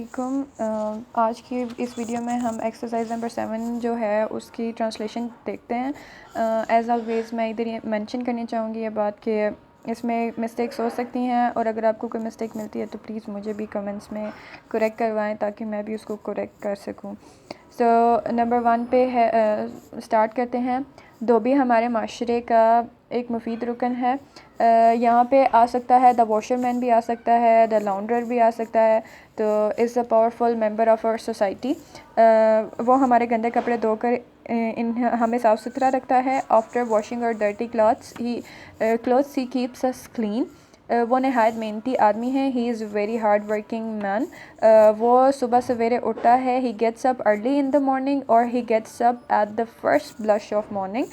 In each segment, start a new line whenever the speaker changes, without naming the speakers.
अस्सलामुअलैकुम। आज की इस वीडियो में हम एक्सरसाइज नंबर 7 जो है उसकी ट्रांसलेशन देखते हैं। एज़ ऑलवेज़ मैं इधर ये मेंशन करनी चाहूँगी ये बात कि इसमें मिस्टेक्स हो सकती हैं, और अगर आपको कोई मिस्टेक मिलती है तो प्लीज़ मुझे भी कमेंट्स में करेक्ट करवाएं ताकि मैं भी उसको करेक्ट कर सकूँ। सो नंबर 1 पे है, स्टार्ट करते हैं। धोबी हमारे माशरे का एक मुफीद रुकन है। यहाँ पे आ सकता है द वॉशरमैन भी आ सकता है, द लाउंडर भी आ सकता है। तो is a powerful member of our society. वो हमारे गंदे कपड़े धोकर इन हमें साफ़ सुथरा रखता है। आफ्टर वॉशिंग और dirty clothes he keeps us clean. वो नहायत मेहनती आदमी है। He is very hard working man. वो सुबह सवेरे उठता है। He gets up early in the morning और he gets up at the first blush of morning.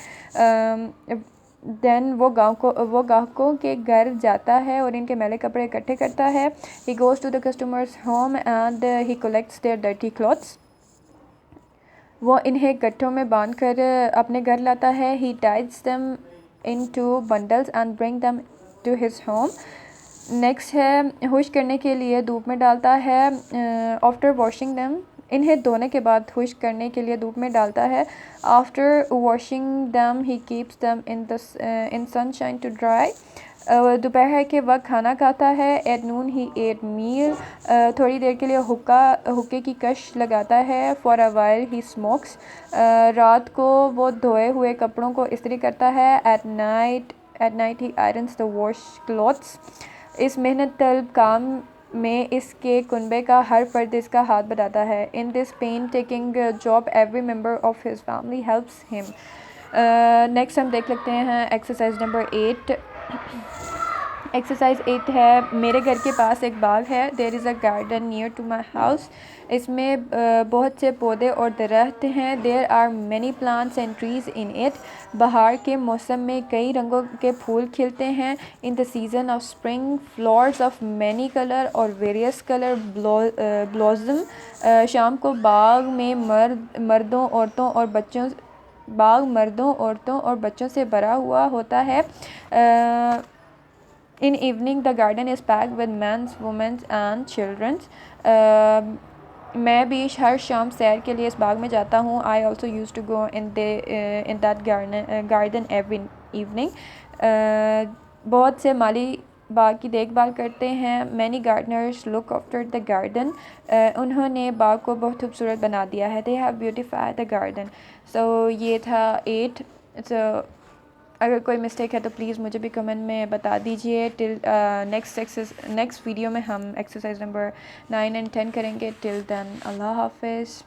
Then वो ग्राहकों के घर जाता है और इनके मैले कपड़े इकट्ठे करता है। He goes to the customers home and he collects their dirty clothes. वो इन्हें गट्ठों में बांध कर अपने घर लाता है। He ties them into bundles and bring them to his home. Next है, खुश्क करने के लिए धूप में डालता है। आफ्टर वॉशिंग देम, इन्हें धोने के बाद खुश्क करने के लिए धूप में डालता है। After washing them he keeps them in sunshine to dry. दोपहर के वक्त खाना खाता है। At noon he eat meal. थोड़ी देर के लिए हुक्के की कश लगाता है। For a while he smokes. रात को वो धोए हुए कपड़ों को इस्त्री करता है। At night he irons the wash clothes. इस मेहनत तलब काम में इसके कुनबे का हर फर्द इसका हाथ बढ़ाता है। In this painstaking job every member of his family helps him. Next हम देख लेते हैं एक्सरसाइज नंबर 8। एक्सरसाइज 8 है, मेरे घर के पास एक बाग है। There is a garden near to my house. इसमें बहुत से पौधे और दरख्त हैं। There are many plants and trees in it. बहार के मौसम में कई रंगों के फूल खिलते हैं। In the season off spring flowers of many colour और वेरियस कलर ब्लॉसम। शाम को बाग में मर्दों औरतों और बच्चों से भरा हुआ होता है। In evening the garden is packed with men's, women's and children's. मैं भी हर शाम सैर के लिए इस बाग में जाता हूँ। I also used to go in that garden every evening. बहुत से माली बाग की देखभाल करते हैं। Many gardeners look after the garden. उन्होंने बाग को बहुत खूबसूरत बना दिया है। They have beautified the garden. So ये था 8। So अगर कोई मिस्टेक है तो प्लीज़ मुझे भी कमेंट में बता दीजिए। टिल नेक्स्ट वीडियो में हम एक्सरसाइज नंबर 9 एंड 10 करेंगे। टिल देन अल्लाह हाफिज़।